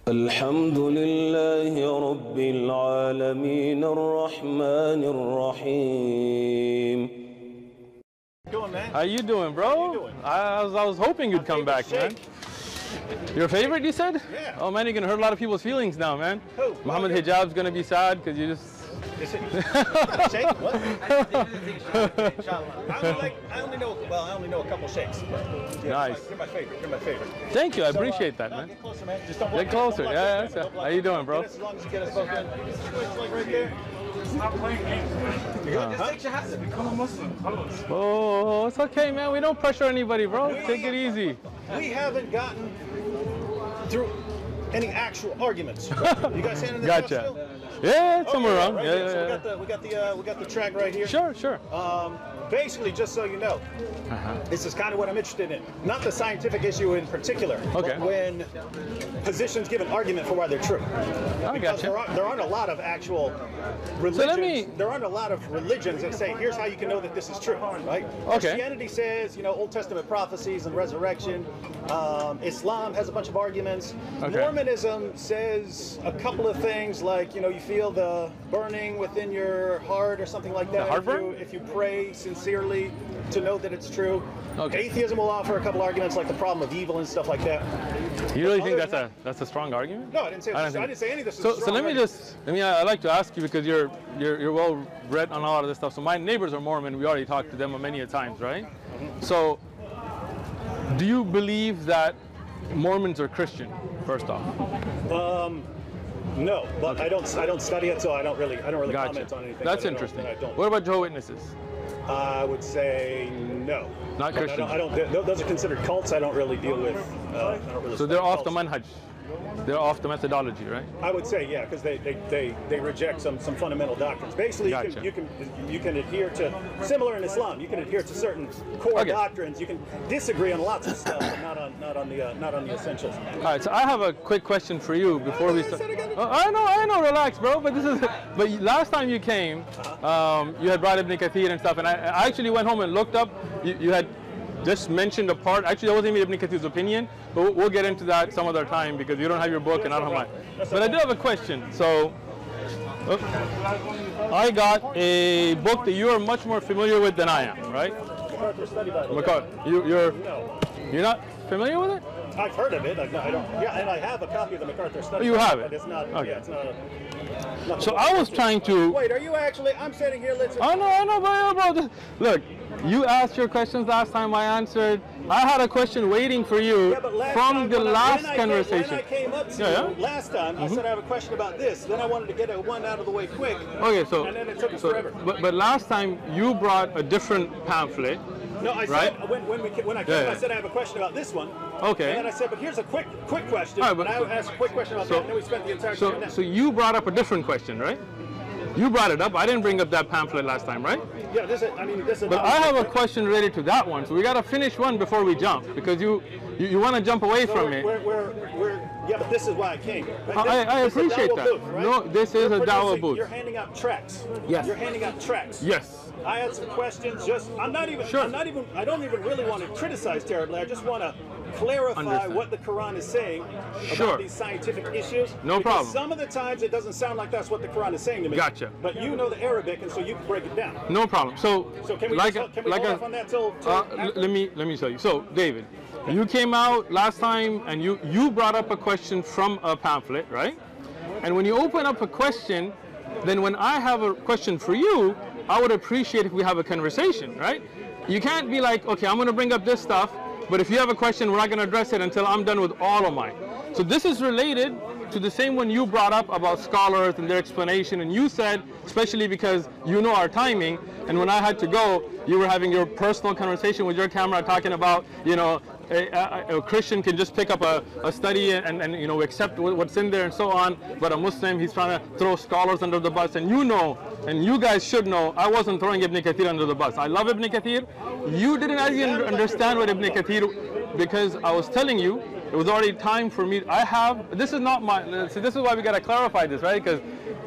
الحمد لله رب العالمين الرحمن الرحيم. How you doing, bro? How you doing? I was hoping you'd come back, man. Your favorite, you said? Yeah. Oh man, you're gonna hurt a lot of people's feelings now, man. Who? Muhammad Hijab's gonna be sad because you just. Sheikh? What? I only know a couple sheikhs. Yeah, Nice. You're my favorite. You're my favorite. Thank you, I appreciate that, man. Get closer, man. Just don't Get closer. Yeah, yeah. How you doing, bro? As long as you get us both in. Like right there. Stop playing games, man. Just take your hat. Become a Muslim. Oh, it's okay, man. We don't pressure anybody, bro. Take it easy. We haven't gotten through any actual arguments. You guys standing in the Gotcha. still? Yeah, somewhere around. Right Yeah, here. So yeah, we got the track right here. Sure, sure. Basically, just so you know, this is kind of what I'm interested in. Not the scientific issue in particular, Okay. but when positions give an argument for why they're true. I Because gotcha. there aren't a lot of actual religions. So there aren't a lot of religions that say, here's how you can know that this is true, right? Okay. Christianity says, Old Testament prophecies and resurrection. Islam has a bunch of arguments. Okay. Mormonism says a couple of things like, you feel the burning within your heart or something like that. The heartburn? If you pray sincerely to know that it's true. Okay. Atheism will offer a couple arguments like the problem of evil and stuff like that. You really think Other that's a strong argument? No, I didn't say I I didn't say any of this. Is So strong let me argument. I'd like to ask you because you're well read on a lot of this stuff. So my neighbors are Mormon. We already talked to them many a times, right? So do you believe that Mormons are Christian? First off. No, but Okay. I don't study it, so I don't really Gotcha. comment on anything. That's that interesting. I don't. What about Jehovah's Witnesses? I would say no. Not But Christian. I don't. Those are considered cults. I don't really deal with. I don't really So study they're off the cults. manhaj. They're off the methodology, right? I would say yeah, because they reject some fundamental doctrines. Basically, Gotcha. you can adhere to similar in Islam. You can adhere to certain core Okay. doctrines. You can disagree on lots of stuff, but not on the essentials. All right, so I have a quick question for you before we start. Say it again. Oh, I know, relax, bro. But last time you came, you had brought Ibn Kathir and stuff, and I actually went home and looked up. You had just mentioned a part. Actually, that wasn't even Ibn Kathir's opinion, but we'll get into that some other time because you don't have your book and I don't have mine. But I do have a question. So, I got a book that you are much more familiar with than I am, right? MacArthur Study Bible. MacArthur, No. you're not familiar with it? I've heard of it. I don't. Yeah, and I have a copy of the MacArthur Study. You have Bible, it? But it's not. Okay. Yeah, it's not. Not So I was trying to. Wait, are you actually? I'm sitting here listening. I know, bro. Look, you asked your questions last time. I answered. I had a question waiting for you Yeah, but last from time the last when conversation. I came up to Yeah. you last time, I said I have a question about this. Then I wanted to get one out of the way quick. Okay, so And then it took us forever. But last time you brought a different pamphlet. No, I Right? said when I came, Yeah. I said I have a question about this one. Okay. And then I said, but here's a quick question. All right, but- and I asked a quick question about that. And then we spent the entire time on that. So you brought up a different question, right? You brought it up. I didn't bring up that pamphlet last time, right? Yeah, this is. But I have a question related to that one. So we got to finish one before we jump because you want to jump away from it. Yeah, but this is why I came. I This is a appreciate dawah that. booth, right? No, this is a You're dawah producing- booth. You're handing out tracts. Yes. You're handing out tracts. Yes. I had some questions. I don't even really want to criticize terribly. I just want to clarify Understand. what the Quran is saying Sure. about these scientific issues. No because problem. Some of the times it doesn't sound like that's what the Quran is saying to me. Gotcha. But you know the Arabic, and so you can break it down. No problem. So Can we hold off on that till after? let me tell you. So David, you came out last time and you brought up a question from a pamphlet, right? And when you open up a question, then when I have a question for you, I would appreciate if we have a conversation, right? You can't be like, okay, I'm going to bring up this stuff, but if you have a question, we're not going to address it until I'm done with all of mine. So this is related to the same one you brought up about scholars and their explanation, and you said, especially because you know our timing, and when I had to go, you were having your personal conversation with your camera talking about, a Christian can just pick up a study and accept what's in there and so on, but a Muslim, he's trying to throw scholars under the bus, and you guys should know, I wasn't throwing Ibn Kathir under the bus. I love Ibn Kathir. You didn't even understand what Ibn Kathir, because I was telling you, it was already time for me. This is not my, see, this is why we got to clarify this, right? Because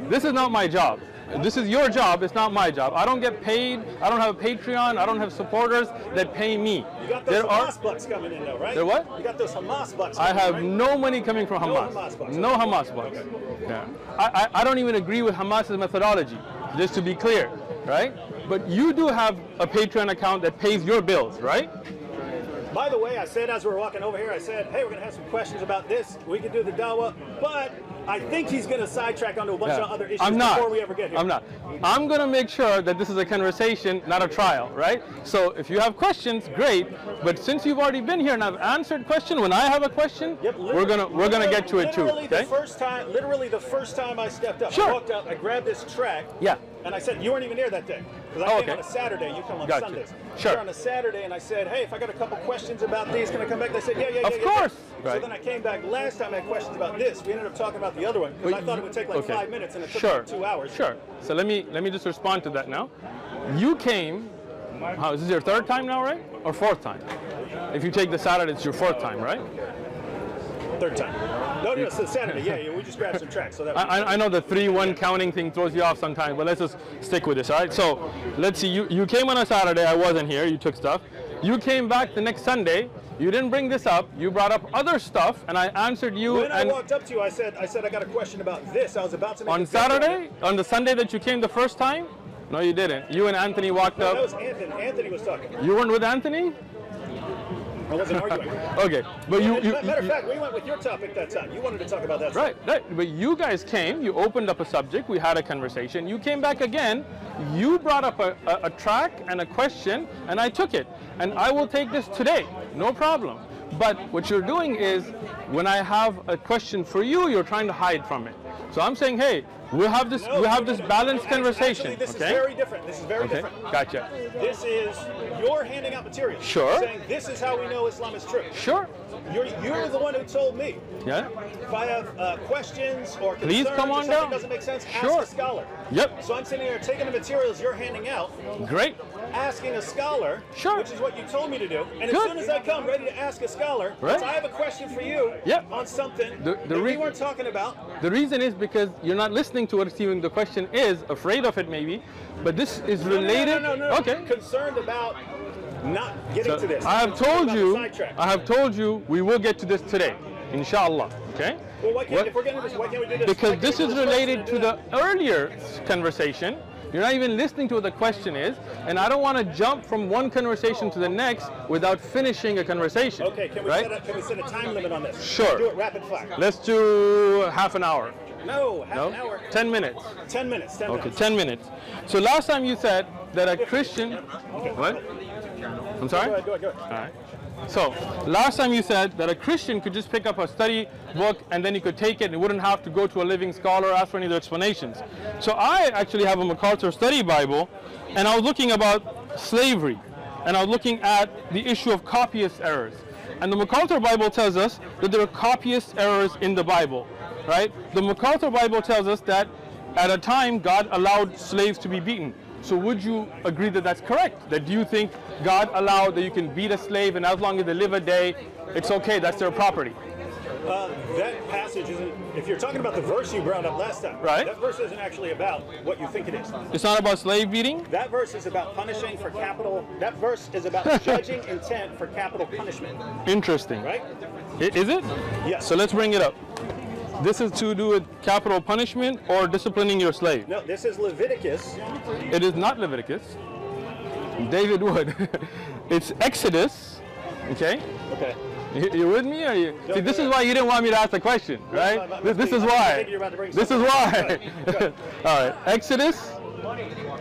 this is not my job. This is your job, it's not my job. I don't get paid, I don't have a Patreon, I don't have supporters that pay me. You got those Hamas bucks coming in though, right? There what? You got those Hamas bucks I coming have in, right? no money coming from Hamas. No Hamas bucks. No Hamas bucks. Okay. Yeah. I don't even agree with Hamas's methodology, just to be clear, right? But you do have a Patreon account that pays your bills, right? By the way, I said as we were walking over here, I said, hey, we're going to have some questions about this. We can do the dawah, but I think he's going to sidetrack onto a bunch of other issues before we ever get here. I'm not. I'm going to make sure that this is a conversation, not a trial, right? So if you have questions, great. But since you've already been here and I've answered question, when I have a question, we're gonna get to it too. Literally Okay? literally the first time I stepped up, Sure. I walked up, I grabbed this track. Yeah. And I said, you weren't even here that day. Because I came on a Saturday, you come on Gotcha. Sundays. Sure. You're on a Saturday, and I said, hey, if I got a couple questions about these, can I come back? They said, yeah. Of course. So Right. then I came back last time I had questions about this. We ended up talking about the other one, because I thought it would take like 5 minutes, and it took like 2 hours. Sure. So let me just respond to that now. You came, how, is this your third time now, right? Or fourth time? If you take the Saturday, it's your fourth time, right? Third time. No, it's the Saturday. Yeah, we just grabbed some tracks. So that I know the 3-1 counting thing throws you off sometimes, but let's just stick with this, all right? So let's see, you came on a Saturday, I wasn't here, you took stuff. You came back the next Sunday, you didn't bring this up, you brought up other stuff, and I answered you. When I walked up to you, I said I got a question about this. I was about to make on Saturday? On the Sunday that you came the first time? No, you didn't. You and Anthony walked up. That was Anthony. Anthony was talking. You weren't with Anthony? I wasn't arguing. Okay, but Matter of fact, we went with your topic that time. You wanted to talk about that. Right. But you guys came, you opened up a subject, we had a conversation, you came back again, you brought up a track and a question, and I took it. And I will take this today, no problem. But what you're doing is, when I have a question for you, you're trying to hide from it. So I'm saying, hey, we'll have this balanced conversation. Actually, this is okay? very different. This is very different. Gotcha. This is you're handing out material. Sure. Saying this is how we know Islam is true. Sure. You're the one who told me. Yeah. If I have questions or concerns Please come or on something down. doesn't make sense, Sure. ask a scholar. Yep. So I'm sitting here taking the materials you're handing out. Great. Asking a scholar, Sure. which is what you told me to do. And Good. as soon as I come ready to ask a scholar, Right. I have a question for you Yep. on something The that we weren't talking about. The reason is because you're not listening to what Steven the question is, afraid of it maybe, but this is related. No. Okay. Concerned about not getting to this. I have told About the you, sidetrack. we will get to this today, inshallah. Okay. Well, why can't, if we're getting this, why can't we do this? Because this is related to the earlier conversation. You're not even listening to what the question is, and I don't want to jump from one conversation to the next without finishing a conversation. Okay, can we set a time limit on this? Sure. Do it rapid fire. Let's do half an hour. No, half an hour. 10 minutes. 10 minutes. 10 Okay, minutes. 10 minutes. So last time you said that a Christian, what? I'm sorry? Go ahead. All right. So last time you said that a Christian could just pick up a study book and then he could take it and wouldn't have to go to a living scholar or ask for any other explanations. So I actually have a MacArthur Study Bible, and I was looking about slavery, and I was looking at the issue of copyist errors. And the MacArthur Bible tells us that there are copyist errors in the Bible, right? The MacArthur Bible tells us that at a time God allowed slaves to be beaten. So would you agree that that's correct? That do you think God allowed that you can beat a slave and as long as they live a day, it's okay, that's their property? That passage isn't, if you're talking about the verse you brought up last time, right? That verse isn't actually about what you think it is. It's not about slave beating? That verse is about punishing for capital, that verse is about judging intent for capital punishment. Interesting. Right? Is it? Yes. So let's bring it up. This is to do with capital punishment or disciplining your slave? No, this is Leviticus. It is not Leviticus. David Wood. It's Exodus. Okay? Okay. You with me? Or you? See, this is why you didn't want me to ask the question, right? This is why. This is why. All right. Exodus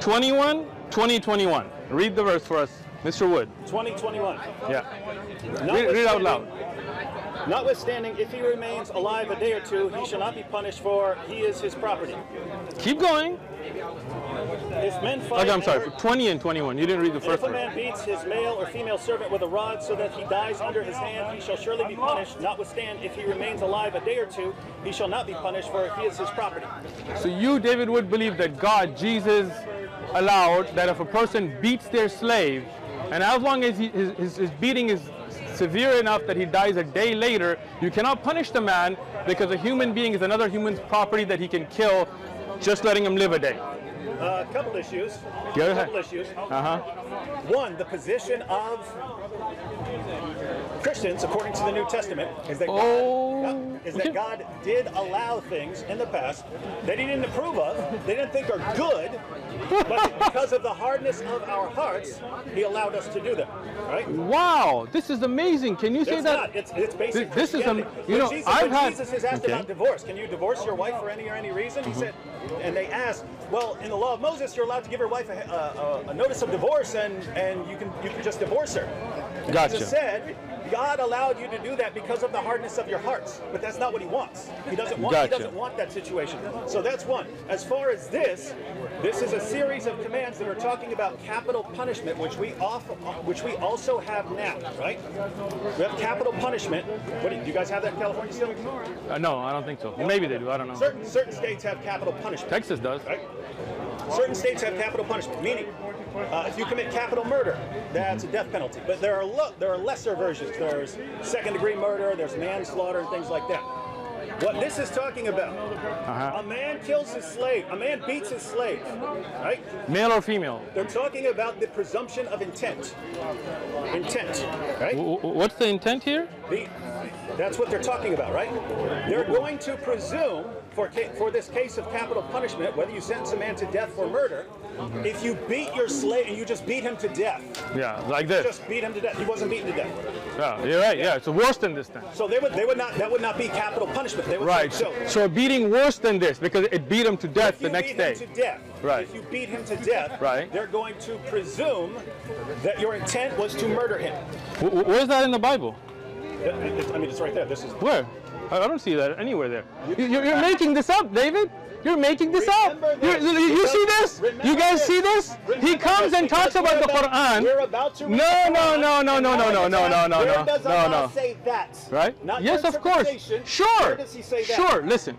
21, 2021. Read the verse for us, Mr. Wood. 2021. Yeah. Read it out loud. Notwithstanding, if he remains alive a day or two, he shall not be punished, for he is his property. Keep going. If men fight, Okay, I'm sorry. For 20 and 21. You didn't read the if first a verse. man beats his male or female servant with a rod so that he dies under his hand, he shall surely be punished. Notwithstanding, if he remains alive a day or two, he shall not be punished, for he is his property. So you, David, would believe that God, Jesus, allowed that if a person beats their slave, and as long as his beating is severe enough that he dies a day later, you cannot punish the man because a human being is another human's property that he can kill, just letting him live a day. A couple issues. Go ahead. Couple issues. Uh-huh. One, the position of Christians, according to the New Testament, is that that God did allow things in the past that He didn't approve of, they didn't think are good, but because of the hardness of our hearts, He allowed us to do them. Right? Wow, this is amazing. Can you say that? It's basic. This is Jesus is asked about divorce. Can you divorce your wife for any reason? He said, and they asked, well, in the law of Moses, you're allowed to give your wife a notice of divorce, and you can just divorce her. Gotcha. Jesus said, God allowed you to do that because of the hardness of your hearts, but that's not what He wants. He doesn't want. Gotcha. He doesn't want that situation. So that's one. As far as this is a series of commands that are talking about capital punishment, which we also have now, right? We have capital punishment. Do you guys have that in California still? No, I don't think so. Maybe they do. I don't know. Certain states have capital punishment. Texas does. Right? Certain states have capital punishment, meaning if you commit capital murder, that's a death penalty. But there are lesser versions. There's second-degree murder, there's manslaughter, and things like that. What this is talking about, a man kills his slave, a man beats his slave, right? Male or female? They're talking about the presumption of intent. Intent, right? What's the intent here? That's what they're talking about, right? They're going to presume, for this case of capital punishment, whether you sentence a man to death for murder, if you beat your slave and you just beat him to death. Yeah, like this. Just beat him to death. He wasn't beaten to death. Yeah, you're right. Yeah, it's worse than this then. So that would not be capital punishment. They would right. So beating worse than this because it beat him to death the next day. If you beat him to death, right. If you beat him to death, right. They're going to presume that your intent was to murder him. Where's that in the Bible? I mean, it's right there. This is where? I don't see that anywhere there. You're making this up, David. You're making this up. You see this? You guys see this? He comes and talks about the Quran. We're about to no. Where does Allah say that? Right? Not yes, of course. Sure. Where does He say that? Sure. Listen.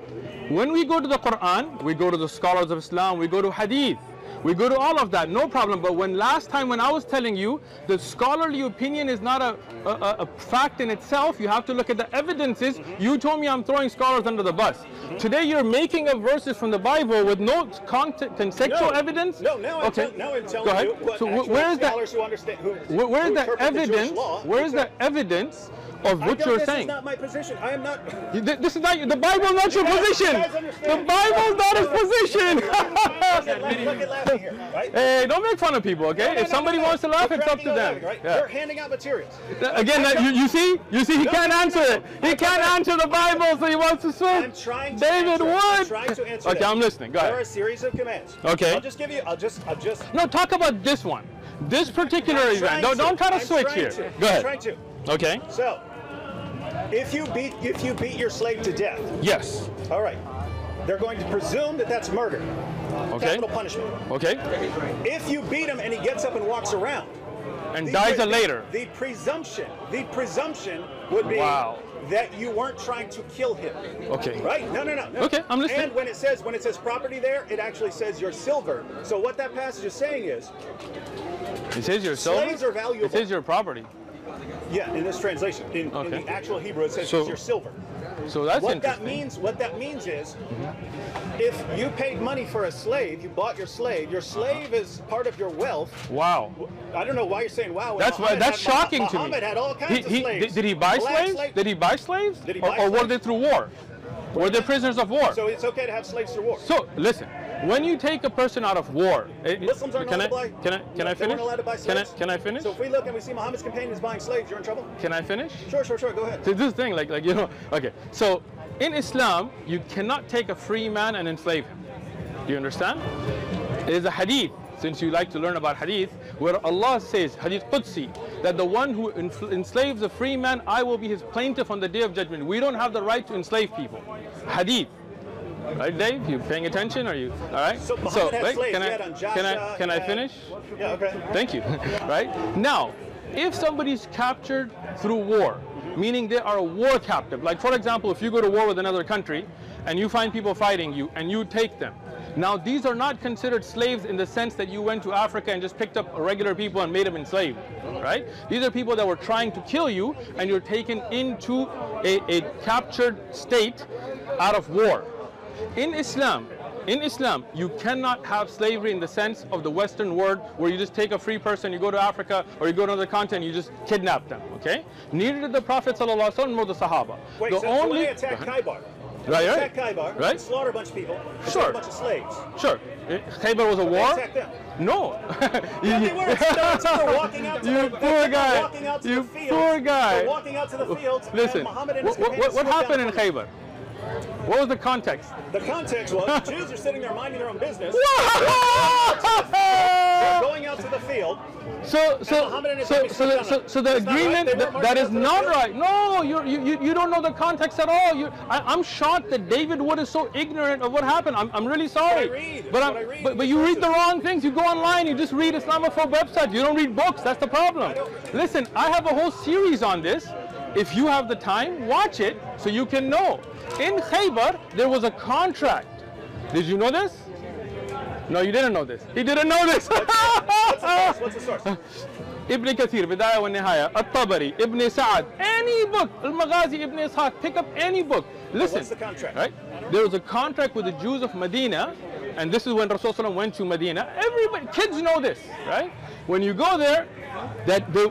When we go to the Quran, we go to the scholars of Islam, we go to Hadith. We go to all of that, no problem. But last time when I was telling you, the scholarly opinion is not a fact in itself. You have to look at the evidences. You told me I'm throwing scholars under the bus. Today you're making up verses from the Bible with no contextual evidence. No, now I'm telling Go ahead. you what so where's scholars who understand, where's the evidence? Where's the evidence of what you're saying? This is not my position. I am not. This is not the Bible. Not your position. The Bible's not his position. Look at laughing here, right? Hey, don't make fun of people, okay? If somebody wants to laugh, it's up to them. Right? Yeah. They're handing out materials. Again, you see, he can't answer it. He can't answer the Bible, so he wants to switch. I'm trying to David answer. Wood. I'm trying to answer. Okay, I'm listening. Go ahead. There are a series of commands. Okay. I'll just give you. I'll just. No, talk about this one. This particular event. Don't try to switch here. Go ahead. I'm trying to. Okay. So, if you beat your slave to death. Yes. All right. They're going to presume that that's murder. Okay. Capital punishment. Okay. If you beat him and he gets up and walks around. And dies later. The presumption would be that you weren't trying to kill him. Okay. Right? No. Okay, I'm listening. And when it says property there, it actually says your silver. So what that passage is saying is, it says your silver. Slaves are valuable. It says your property. Yeah, in this translation, in the actual Hebrew, it says your silver. So that's what interesting. What that means is, if you paid money for a slave, you bought your slave is part of your wealth. Wow. I don't know why you're saying wow. That's shocking to me. Muhammad had all kinds of slaves. Did he buy slaves? Did he buy slaves? Or were they through war? Were they prisoners of war? So it's okay to have slaves through war. So listen, when you take a person out of war, Muslims aren't allowed to buy. Can I finish? Allowed to buy slaves? Can I finish? So if we look and we see Muhammad's companions buying slaves, you're in trouble. Can I finish? Sure. Go ahead. So this thing, okay. So in Islam, you cannot take a free man and enslave him. Do you understand? There's a hadith, since you like to learn about hadith, where Allah says, hadith Qudsi, that the one who enslaves a free man, I will be his plaintiff on the day of judgment. We don't have the right to enslave people. Hadith. Right, Dave? You paying attention? Are you all right? So wait, can I finish? Yeah, okay. Thank you. Right? Now, if somebody's captured through war, meaning they are a war captive, like for example, if you go to war with another country and you find people fighting you and you take them. Now, these are not considered slaves in the sense that you went to Africa and just picked up regular people and made them enslaved, right? These are people that were trying to kill you and you're taken into a captured state out of war. In Islam, in Islam, you cannot have slavery in the sense of the Western word, where you just take a free person, you go to Africa or you go to another continent, you just kidnap them. Okay? Neither did the Prophet ﷺ nor the Sahaba. Wait, the so only when they attacked Khaybar, right, attack Khaybar, right, slaughter a bunch of people, sure, a bunch of slaves. Sure. Khaybar was a war. They attacked them. No. Yeah, they were. They're walking out to you the, poor guy. walking out to You the fields. poor guy. They're walking out to the fields. Listen. And Muhammad and his companions What swooped happened down in from them. Khaybar? What was the context? The context was the Jews are sitting there minding their own business. They're going out to the field. So the agreement that is not right. No, you don't know the context at all. I'm shocked that David Wood is so ignorant of what happened. I'm really sorry. But you read the wrong things. You go online, you just read Islamophobe websites. You don't read books. That's the problem. Listen, I have a whole series on this. If you have the time, watch it so you can know. In Khaybar, there was a contract. Did you know this? No, you didn't know this. He didn't know this. What's the source? Ibn Kathir, Bidaya wa Nihaya, At-Tabari, Ibn Sa'ad, any book, Al-Maghazi, Ibn Ishaq, pick up any book. Listen, What's the contract? Right? There was a contract with the Jews of Medina, and this is when Rasulullah went to Medina. Everybody, kids know this, right? When you go there,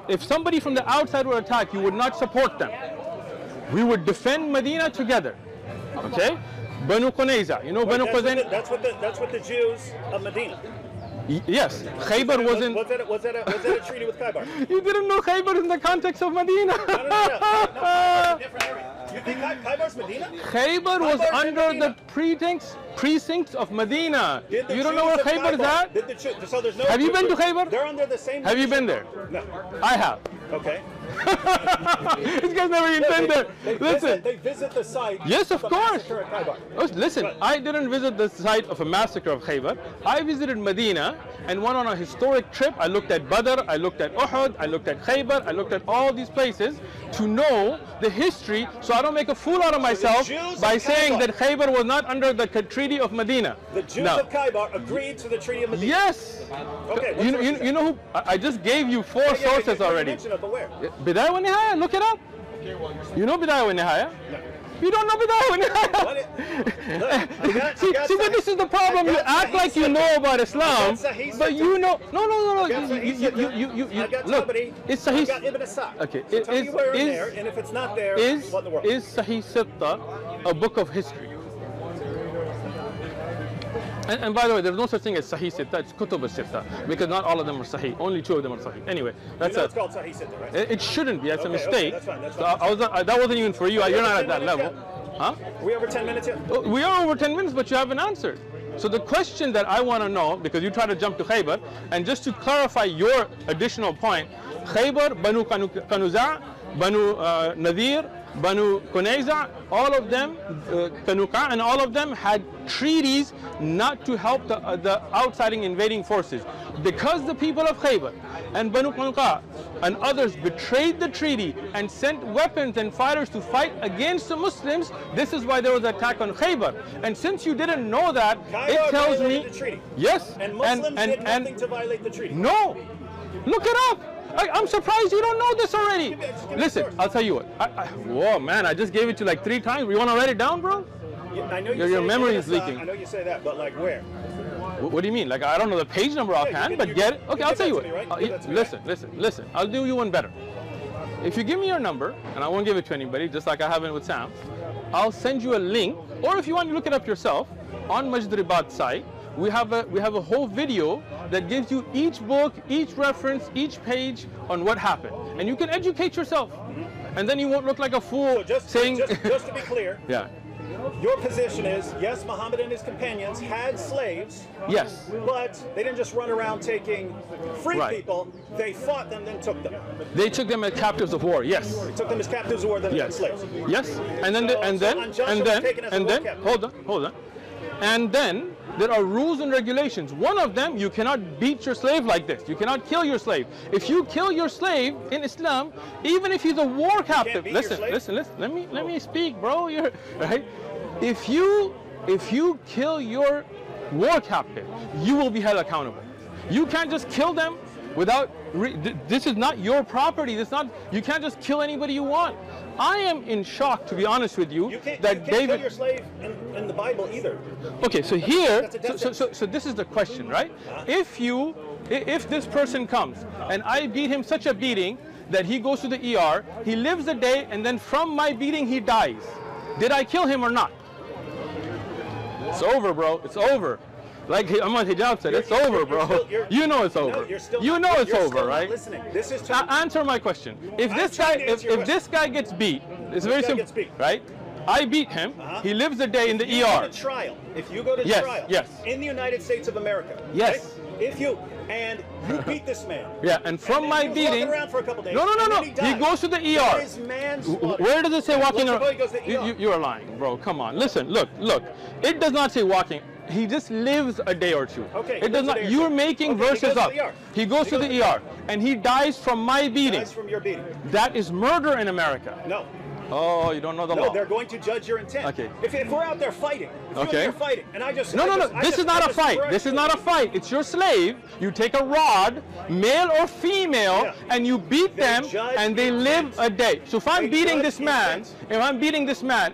if somebody from the outside would attack, you would not support them. We would defend Medina together, okay? Banu Qunayza, you know Banu Qunayza? That's what the Jews of Medina. Yes, Khaybar was in. Was that a treaty with Khaybar? You didn't know Khaybar in the context of Medina. No, Khaybar's a different area. You think Khaybar's Medina? Khaybar was under the precincts of Medina. You don't know where Khaybar is at? So there's no. Have you been to Khaybar? They're under the same. Have you been there? No. I have. Okay. This guy's never even been there. Listen. They visit the site. Yes, of course. Massacre at Khaybar. Oh, listen, I didn't visit the site of a massacre of Khaybar. I visited Medina and went on a historic trip. I looked at Badr, I looked at Uhud, I looked at Khaybar, I looked at all these places to know the history, so I don't make a fool out of myself by saying that Khaybar was not under the Treaty of Medina. The Jews of Khaybar agreed to the Treaty of Medina. Yes. Okay. You know who? I just gave you four sources already. Where? Bidaya wa Nihaya, look it up. You know Bidaya wa Nihaya? No. You don't know Bidaya wa Nihaya. See, but this is the problem. You act like you know about Islam, but you know. No. Look, it's Sahih. Okay. And if it's not there, is Sahih Sitta a book of history? And by the way, there's no such thing as Sahih Sitta, it's Kutub al-Sitta, because not all of them are Sahih, only 2 of them are Sahih. Anyway, that's it's called Sahih Sitta, right? It shouldn't be, that's a mistake. Okay, that's fine. That wasn't even for you, you're not at that level. Huh? Are we over 10 minutes yet? We are over 10 minutes, but you haven't answered. So the question that I want to know, because you try to jump to Khaybar, and just to clarify your additional point, Khaybar, Banu Qanuza', Banu Nadir, Banu Qunayza', all of them, Qanuqa', and all of them had treaties not to help the outside invading forces. Because the people of Khaybar and Banu Qanuqa' and others betrayed the treaty and sent weapons and fighters to fight against the Muslims, this is why there was an attack on Khaybar. And since you didn't know that, it tells me... the treaty. Yes. And Muslims did nothing to violate the treaty. No. Look it up. I'm surprised you don't know this already. Listen, I'll tell you what. Whoa, man, I just gave it to you like 3 times. You want to write it down, bro? I know your memory is leaking. I know you say that, but like where? What do you mean? Like, I don't know the page number offhand, but get it. Okay, I'll tell you what. Listen. I'll do you one better. If you give me your number, and I won't give it to anybody, just like I haven't with Sam, I'll send you a link, or if you want to look it up yourself, on Majdaribad site, we have a whole video that gives you each book, each reference, each page on what happened. And you can educate yourself. And then you won't look like a fool saying... Just to be clear, yeah. Your position is, yes, Muhammad and his companions had slaves. Yes. But they didn't just run around taking free people. They fought them, then took them. They took them as captives of war. Yes. They took them as captives of war, then as slaves. Yes. And then hold on. And then there are rules and regulations. One of them, you cannot beat your slave like this. You cannot kill your slave. If you kill your slave in Islam, even if he's a war captive, listen. Let me speak, bro. You're right. If you kill your war captive, you will be held accountable. You can't just kill them without. This is not your property. You can't just kill anybody you want. I am in shock, to be honest with you, You can't that kill David. your slave in the Bible either. Okay, so here, That's a death so this is the question, right? If this person comes and I beat him such a beating that he goes to the ER, he lives a day, and then from my beating he dies, did I kill him or not? It's over, bro. It's over. Like Ahmad Hijab said, it's over, bro. You know it's over. You know it's over, right? Listening. This is Answer my question. If this guy gets beat, it's very simple, right? I beat him. He lives a day in the you ER. go to trial, if you go to Yes, trial yes. in the United States of America, Yes. right? If you beat this man, Yeah, and from and my he was walking beating, around for a couple days, no, and then he dies, goes to the that ER. is manslaughter. Where does it say walking Once around? he goes to the ER. You are lying, bro. Come on. Listen, look. It does not say walking. He just lives a day or two. Okay, It does not. You're making verses up. He goes to the ER, and he dies from my beating. Dies from your beating. That is murder in America. No. Oh, you don't know the No, law. they're going to judge your intent. Okay. If we're out there fighting, if Okay. you're fighting, and I just No. This is not a fight. This is not a fight. It's your slave. You take a rod, male or female, and you beat them, and they live a day. So if I'm beating this man,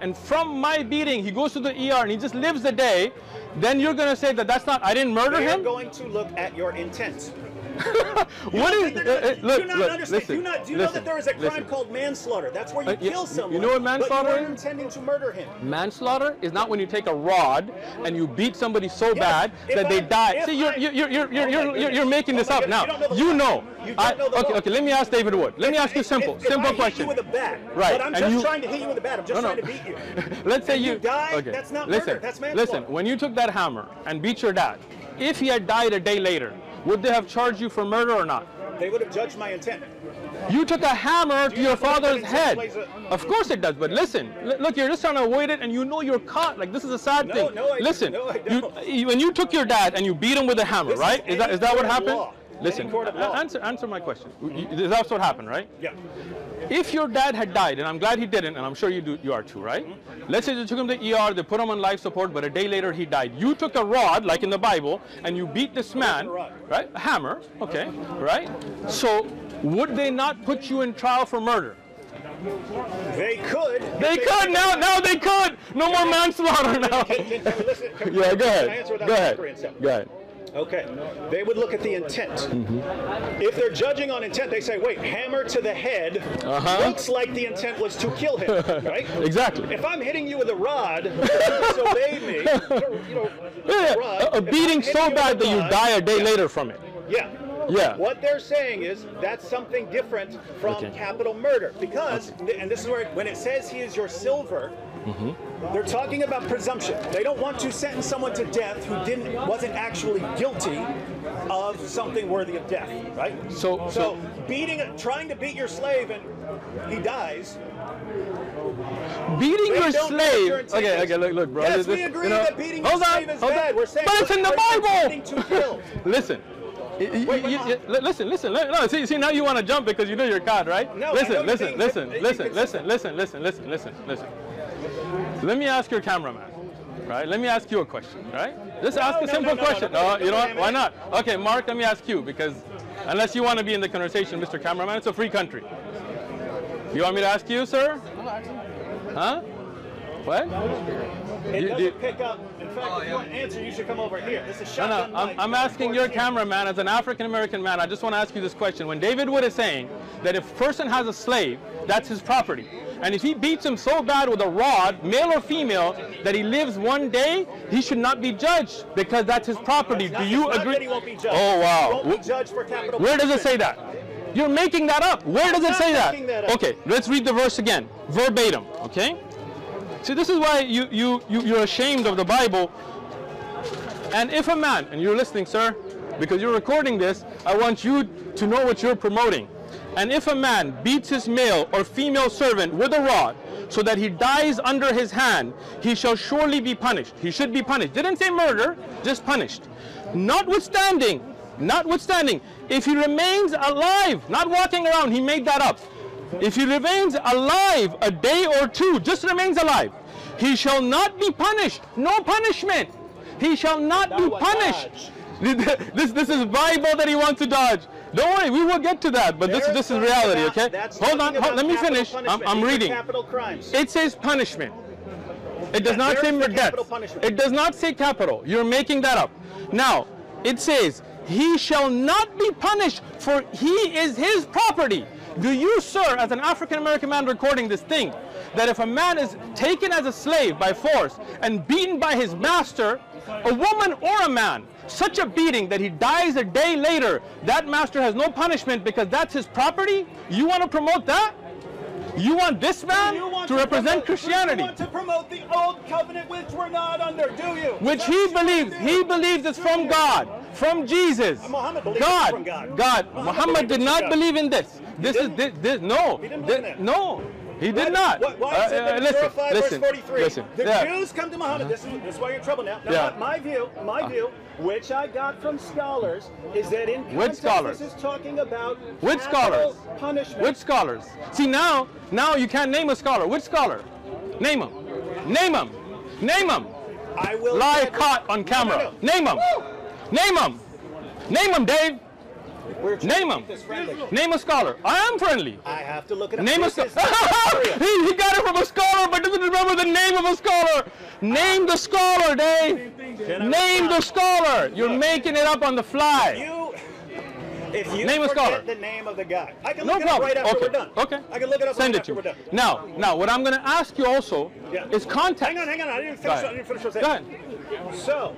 and from my beating he goes to the ER and he just lives a day, then you're gonna say that that's not. I didn't murder They're him. going to look at your intent. What is? Look, Understand. listen. Do you know that there is a crime called manslaughter? That's where you kill someone. You know what manslaughter but you is? weren't intending to murder him. Manslaughter is not when you take a rod and you beat somebody so bad that they die. See, you're making this up now. You know. Okay. Let me ask David Wood. Let me ask you a simple question. Hit you with a bat, Right. But I'm just trying to hit you with a bat. I'm just trying to beat you. Let's say you die. Okay. That's not murder. That's manslaughter. Listen. When you took that hammer and beat your dad, if he had died a day later, would they have charged you for murder or not? They would have judged my intent. You took a hammer to your father's head. plays a- Of course it does, but listen, look, you're just trying to avoid it, and you know you're caught. Like, this is a sad thing. No, I listen, don't. No, I don't. when you took your dad and you beat him with a hammer, This right? is Is that what any court of happened? law. Listen, Any court of law. answer my question. That's what happened, right? Yeah. If your dad had died, and I'm glad he didn't, and I'm sure you are too, right? Let's say they took him to the ER, they put him on life support, but a day later he died. You took a rod, like in the Bible, and you beat this man, right? A hammer, okay, right? So would they not put you in trial for murder? They could. They could now. Now they could. No more manslaughter now. Can we listen? Yeah, go Can I ahead. answer without Go ahead. bickering and stuff? Go ahead. Okay. They would look at the intent. If they're judging on intent, they say, wait, hammer to the head looks like the intent was to kill him, right? Exactly. If I'm hitting you with a rod, you disobey me, Yeah, a rod. a beating so bad that you die a day later from it. Yeah. Yeah. What they're saying is that's something different from capital murder because, and this is where, when it says he is your silver, they're talking about presumption. They don't want to sentence someone to death who wasn't actually guilty of something worthy of death, right? So trying to beat your slave and he dies. Beating your slave. Okay, look, bro. Yes, we agree that beating your slave is bad. We're saying, but it's in the Bible. To kill. Listen. Listen. No, see, now you want to jump because you know you're God, right? No, listen. Let me ask your cameraman, right? Let me ask you a question, right? Just ask a simple question. No, you know what? Why not? Okay, Mark, let me ask you because unless you want to be in the conversation, Mr. Cameraman, it's a free country. You want me to ask you, sir? Huh? What? It doesn't pick up. In fact, if you want an answer, you should come over here. This is shotgun. I'm asking your cameraman as an African-American man. I just want to ask you this question. When David Wood is saying that if a person has a slave, that's his property. And if he beats him so bad with a rod, male or female, that he lives one day, he should not be judged because that's his property. Do you agree? That he won't be judged. Oh, wow. He won't be judged for capital Where does it punishment. say that? You're making that up. Where does it say that? Okay, let's read the verse again, verbatim, okay? See, this is why you're ashamed of the Bible. And if a man, and you're listening, sir, because you're recording this, I want you to know what you're promoting. And if a man beats his male or female servant with a rod, so that he dies under his hand, he shall surely be punished. He should be punished. Didn't say murder, just punished. Notwithstanding, if he remains alive, not walking around, he made that up. If he remains alive a day or two, just remains alive, he shall not be punished. No punishment. He shall not be punished. This is Bible that he wants to dodge. Don't worry, we will get to that, but this is reality, okay? Hold on, let me finish. I'm reading. It says punishment. It does not say death. It does not say capital. You're making that up. Now, it says, he shall not be punished, for he is his property. Do you, sir, as an African-American man recording this, think that if a man is taken as a slave by force and beaten by his master, a woman or a man, such a beating that he dies a day later, that master has no punishment because that's his property? You want to promote that? You want this man to represent Christianity? You want to promote the old covenant, which we're not under, do you? Which he believes it's from God, from Jesus. Muhammad believes it's from God. Muhammad did not believe in this. No. No. He did not. Why is it that in Surah 5, verse 43, the yeah. Jews come to Muhammad? This is why you're in trouble now. Yeah. My view, which I got from scholars, is that in context, this is talking about capital punishment. Which scholars? See, now you can't name a scholar. Which scholar? Name him. Name him. Name him. I will lie caught on camera. No. Name him. Name him. Name him, Dave. Name him. Name a scholar. I am friendly. I have to look it up. Name a scholar. He got it from a scholar, but doesn't remember the name of a scholar. Name the scholar, Dave. Name the scholar. You're making it up on the fly. If you name a scholar. The name of the guy, I can look it up right after we're done. Okay. I can look it up Send right it to after me. we're done. Now, what I'm going to ask you also is context. Hang on. I didn't finish what I said. Go ahead. So,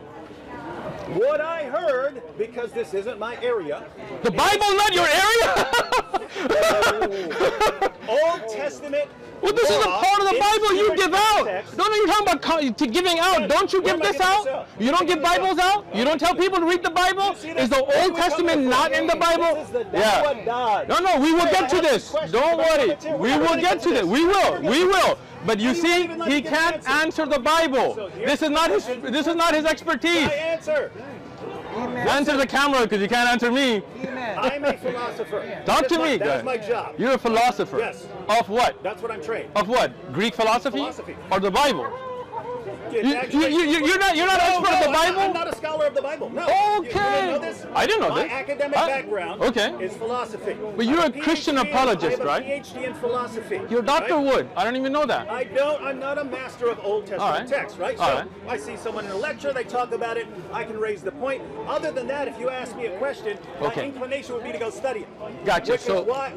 what I heard, because this isn't my area. The Bible, not your area? Old Testament. Well, this is a part of the Bible you give out. No, you're talking about giving out. Don't you give this out? You don't give Bibles out? You don't tell people to read the Bible? Is the Old Testament not in the Bible? Yeah. No, we will get to this. Don't worry. We will get to this. We will. But you see, he can't answer the Bible. This is not his expertise. Answer the camera because you can't answer me. I'm a philosopher. Talk to me. That's my job. You're a philosopher. Yes. Of what? That's what I'm trained. Of what? Greek philosophy? Philosophy. Or the Bible? You're not expert of the Bible? I'm not a scholar of the Bible. No. Okay. You didn't know this? I didn't know My this. academic background is philosophy. But you're a Christian apologist, right? I have a PhD in philosophy. You're Dr. Wood. I don't even know that. I'm not a master of Old Testament text, right? So I see someone in a lecture, they talk about it, I can raise the point. Other than that, if you ask me a question, my inclination would be to go study it. Gotcha.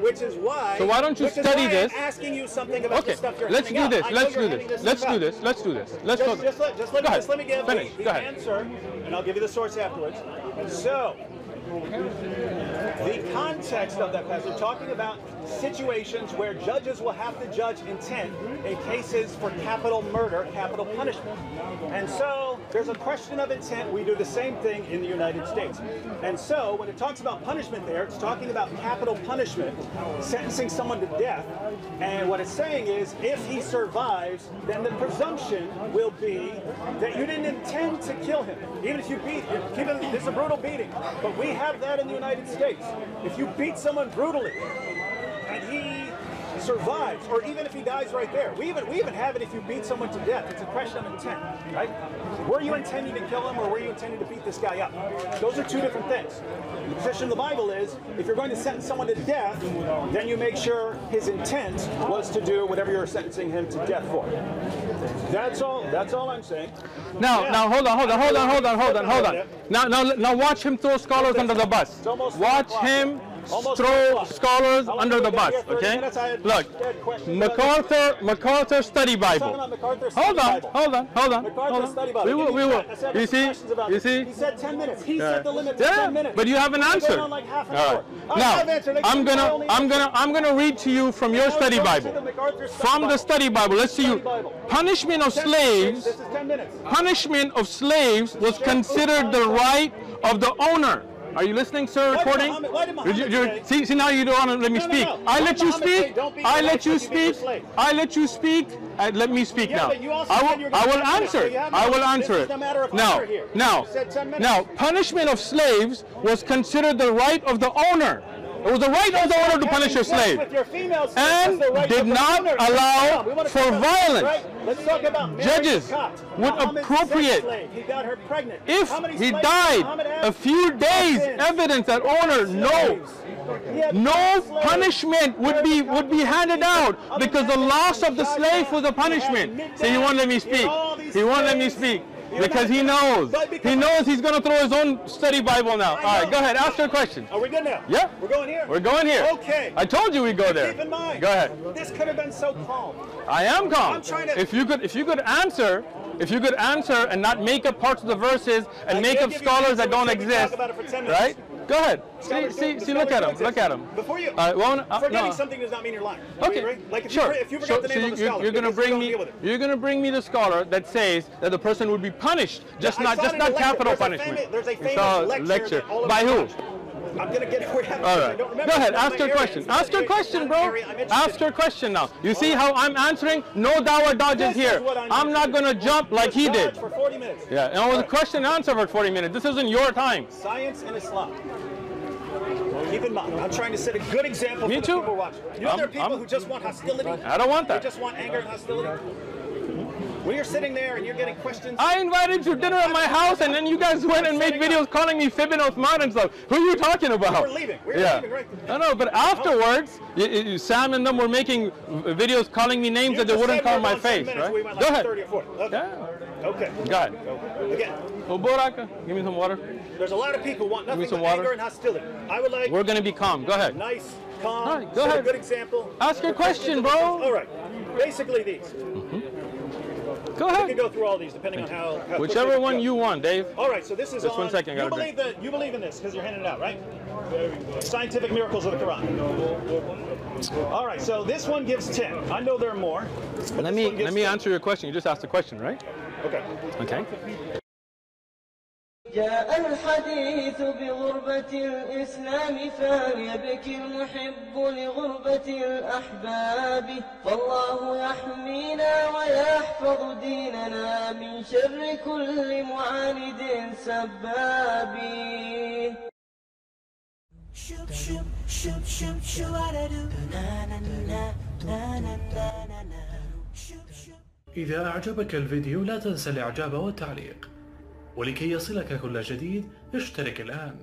Which is why. So why don't you study this? I'm asking you something about the stuff you're Let's do this. Let's do this. Let's go. Just let me give the answer, and I'll give you the source afterwards. So, the context of that passage, talking about situations where judges will have to judge intent in cases for capital murder, capital punishment. And so, there's a question of intent. We do the same thing in the United States. And so, when it talks about punishment there, it's talking about capital punishment, sentencing someone to death. And what it's saying is, if he survives, then the presumption will be that you didn't intend to kill him. Even if you beat him, this is a brutal beating. But we have that in the United States. If you beat someone brutally, and he survives, or even if he dies right there. We even have it if you beat someone to death. It's a question of intent, right? Were you intending to kill him, or were you intending to beat this guy up? Those are two different things. The position of the Bible is, if you're going to sentence someone to death, then you make sure his intent was to do whatever you're sentencing him to death for. That's all I'm saying. Now hold on. Now watch him throw scholars under the bus. Watch him throw scholars under the bus, okay? Look, MacArthur Study Bible. Hold on. We will. You see? He said 10 minutes. He set the limit to 10 minutes. But you haven't answered. Like half an hour. Now, I'm gonna read to you from your study Bible. From the study Bible, let's see you. Punishment of slaves. Punishment of slaves was considered the right of the owner. Are you listening, sir? Recording? See, now you don't want to let me speak. I let you speak. I let you speak. I let you speak. Let me speak now. I will answer it. I will answer it. Now, punishment of slaves was considered the right of the owner. It was the right of the owner to punish your slave, and did not allow for violence. Let's talk about judges would appropriate, he got her pregnant. if he died a few days, evidence that owner, no punishment would be handed out, because the loss of the slave was a punishment. See, he won't let me speak. He won't let me speak. Because he knows he's going to throw his own study Bible now. All right, go ahead, ask your question. Are we good now? Yeah. We're going here? We're going here. Okay. I told you we'd go there. Keep in mind, go ahead. This could have been so calm. I am calm. I'm trying to, if you could answer and not make up parts of the verses and make up scholars that don't exist, right? Go ahead. See, look at him. Look at him. Before you, forgetting something does not mean you're lying. Okay, like sure. If you forget the name of the scholar, you're going to bring me the scholar that says that the person would be punished, just not capital punishment. There's a famous lecture. By who? I'm going to get it for you. All right. Go ahead. Ask your question. Ask your question, bro. Ask your question now. You see how I'm answering? No dawah dodges here. I'm not going to jump like he did. For 40 minutes. Yeah. And it was a question and answer for 40 minutes. This isn't your time. Science and Islam. Keep in mind, I'm trying to set a good example for the people watching. You know, there are people who just want hostility. I don't want that. They just want anger and hostility. When you're sitting there and you're getting questions. I invited you to dinner at my house, and then you guys went and made videos calling me fibbing Uthman and stuff. Who are you talking about? We're leaving. We're leaving right there. No, but afterwards, Sam and them were making videos calling me names that they wouldn't call my face, right? We went Go like ahead. 30 or 40. Okay. Yeah. Okay. Go ahead. Again. Give me some water. There's a lot of people who want nothing but water. anger and hostility. I would like. We're going to be calm. Go ahead. Nice, calm. All right, go ahead. A good example. Ask your question, bro. All right. Basically these. Go ahead. We can go through all these depending on how whichever one you want, Dave. All right, so this is just 1 second. You believe in this because you're handing it out, right? Scientific miracles of the Quran. All right, so this one gives 10. I know there are more. Let me answer your question. You just asked a question, right? Okay. Okay. جاء الحديث بغربة الإسلام فليبكي المحب لغربة الأحباب فالله يحمينا ويحفظ ديننا من شر كل معاند سباب. إذا أعجبك الفيديو لا تنسى الإعجاب والتعليق، ولكي يصلك كل جديد اشترك الآن.